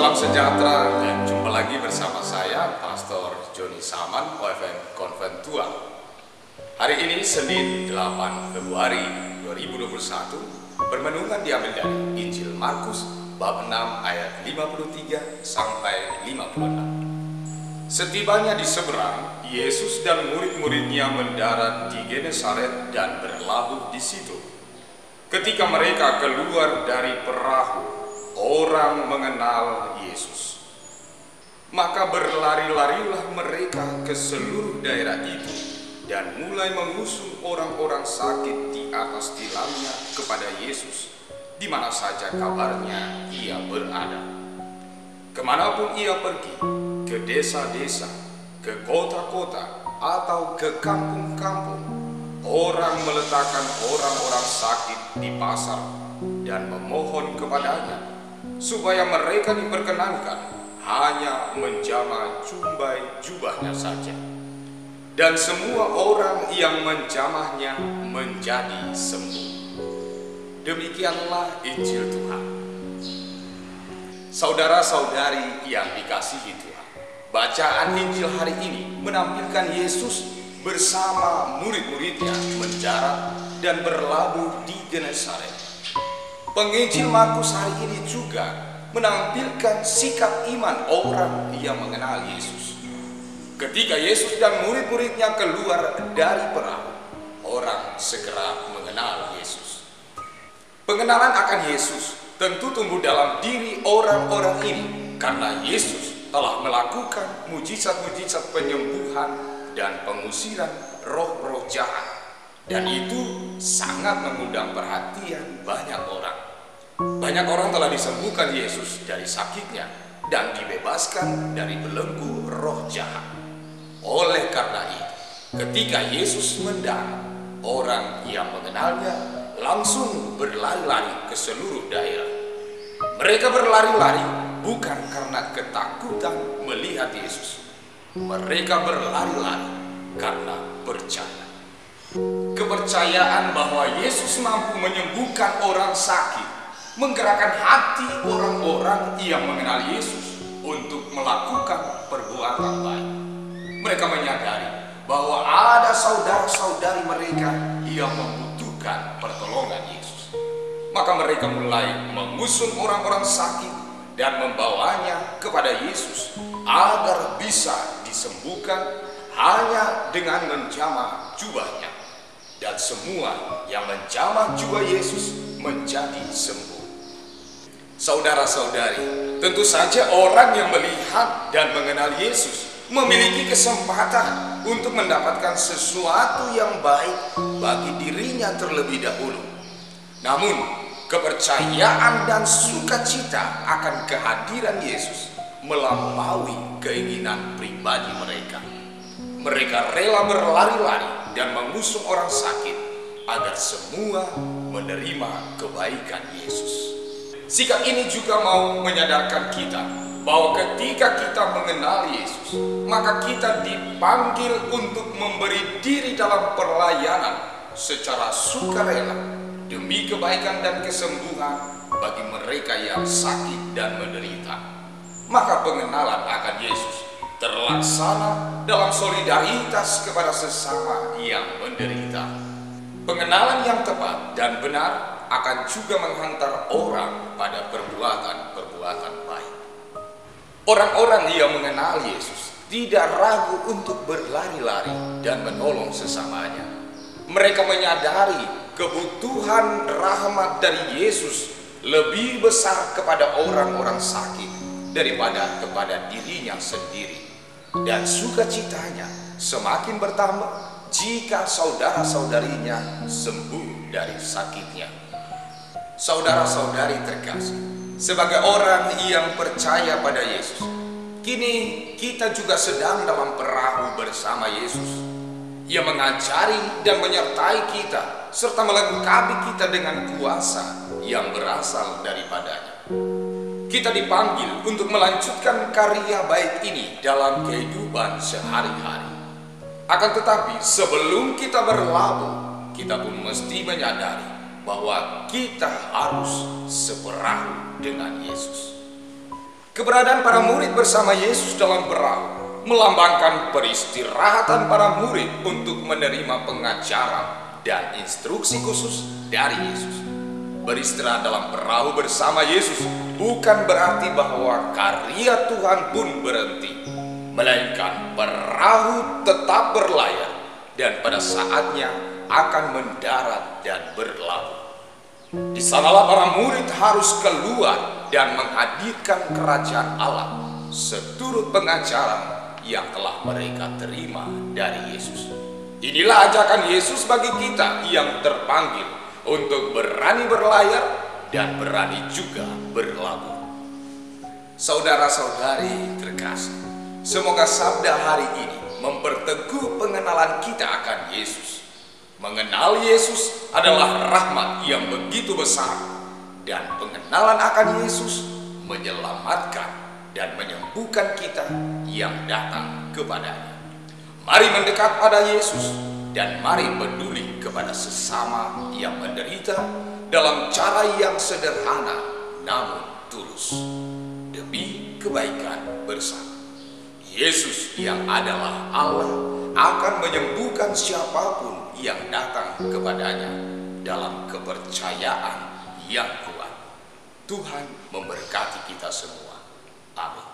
Salam sejahtera dan jumpa lagi bersama saya Pastor Joni Saman OFM Konventua. Hari ini Senin 8 Februari 2021 permenungan diambil dari Injil Markus bab 6 ayat 53 sampai 56. Setibanya di seberang, Yesus dan murid-muridnya mendarat di Genesaret dan berlabuh di situ. Ketika mereka keluar dari perahu, orang mengenal Yesus. Maka berlari-larilah mereka ke seluruh daerah itu dan mulai mengusung orang-orang sakit di atas tilangnya kepada Yesus, di mana saja kabarnya ia berada. Kemanapun ia pergi, ke desa-desa, ke kota-kota, atau ke kampung-kampung, orang meletakkan orang-orang sakit di pasar dan memohon kepadanya supaya mereka diperkenankan hanya menjamah jumbai jubahnya saja. Dan semua orang yang menjamahnya menjadi sembuh. Demikianlah Injil Tuhan. Saudara-saudari yang dikasihi Tuhan, bacaan Injil hari ini menampilkan Yesus bersama murid-muridnya mendarat dan berlabuh di Genesaret. Penginjil Markus hari ini juga menampilkan sikap iman orang yang mengenal Yesus. Ketika Yesus dan murid-muridnya keluar dari perahu, orang segera mengenal Yesus. Pengenalan akan Yesus tentu tumbuh dalam diri orang-orang ini karena Yesus telah melakukan mujizat-mujizat penyembuhan dan pengusiran roh-roh jahat. Dan itu sangat mengundang perhatian banyak orang. Banyak orang telah disembuhkan Yesus dari sakitnya dan dibebaskan dari belenggu roh jahat. Oleh karena itu, ketika Yesus mendarat, orang yang mengenalnya langsung berlari-lari ke seluruh daerah. Mereka berlari-lari bukan karena ketakutan melihat Yesus. Mereka berlari-lari karena percaya. Kepercayaan bahwa Yesus mampu menyembuhkan orang sakit menggerakkan hati orang-orang yang mengenal Yesus untuk melakukan perbuatan baik. Mereka menyadari bahwa ada saudara-saudari mereka yang membutuhkan pertolongan Yesus. Maka mereka mulai mengusung orang-orang sakit dan membawanya kepada Yesus agar bisa disembuhkan hanya dengan menjamah jubahnya. Dan semua yang menjamah jubah Yesus menjadi sembuh. Saudara-saudari, tentu saja orang yang melihat dan mengenal Yesus memiliki kesempatan untuk mendapatkan sesuatu yang baik bagi dirinya terlebih dahulu. Namun, kepercayaan dan sukacita akan kehadiran Yesus melampaui keinginan pribadi mereka. Mereka rela berlari-lari dan mengusung orang sakit agar semua menerima kebaikan Yesus. Sikap ini juga mau menyadarkan kita bahwa ketika kita mengenal Yesus, maka kita dipanggil untuk memberi diri dalam pelayanan secara sukarela demi kebaikan dan kesembuhan bagi mereka yang sakit dan menderita. Maka pengenalan akan Yesus terlaksana dalam solidaritas kepada sesama yang menderita. Pengenalan yang tepat dan benar akan juga menghantar orang pada perbuatan-perbuatan baik. Orang-orang yang mengenal Yesus tidak ragu untuk berlari-lari dan menolong sesamanya. Mereka menyadari kebutuhan rahmat dari Yesus lebih besar kepada orang-orang sakit daripada kepada dirinya sendiri. Dan sukacitanya semakin bertambah jika saudara-saudarinya sembuh dari sakitnya. Saudara-saudari terkasih, sebagai orang yang percaya pada Yesus, kini kita juga sedang dalam perahu bersama Yesus. Ia mengajari dan menyertai kita serta melengkapi kita dengan kuasa yang berasal daripadanya. Kita dipanggil untuk melanjutkan karya baik ini dalam kehidupan sehari-hari. Akan tetapi sebelum kita berlabuh, kita pun mesti menyadari bahwa kita harus seperahu dengan Yesus. Keberadaan para murid bersama Yesus dalam perahu melambangkan peristirahatan para murid untuk menerima pengajaran dan instruksi khusus dari Yesus. Beristirahat dalam perahu bersama Yesus bukan berarti bahwa karya Tuhan pun berhenti, melainkan perahu tetap berlayar dan pada saatnya akan mendarat dan berlabuh. Di sanalah para murid harus keluar dan menghadirkan kerajaan Allah seturut pengajaran yang telah mereka terima dari Yesus. Inilah ajakan Yesus bagi kita yang terpanggil untuk berani berlayar dan berani juga berlabuh. Saudara-saudari terkasih, semoga sabda hari ini memperteguh pengenalan kita akan Yesus. Mengenal Yesus adalah rahmat yang begitu besar, dan pengenalan akan Yesus menyelamatkan dan menyembuhkan kita yang datang kepadanya. Mari mendekat pada Yesus dan mari peduli kepada sesama yang menderita dalam cara yang sederhana namun tulus demi kebaikan bersama. Yesus yang adalah Allah akan menyembuhkan siapapun yang datang kepadanya dalam kepercayaan yang kuat. Tuhan memberkati kita semua. Amin.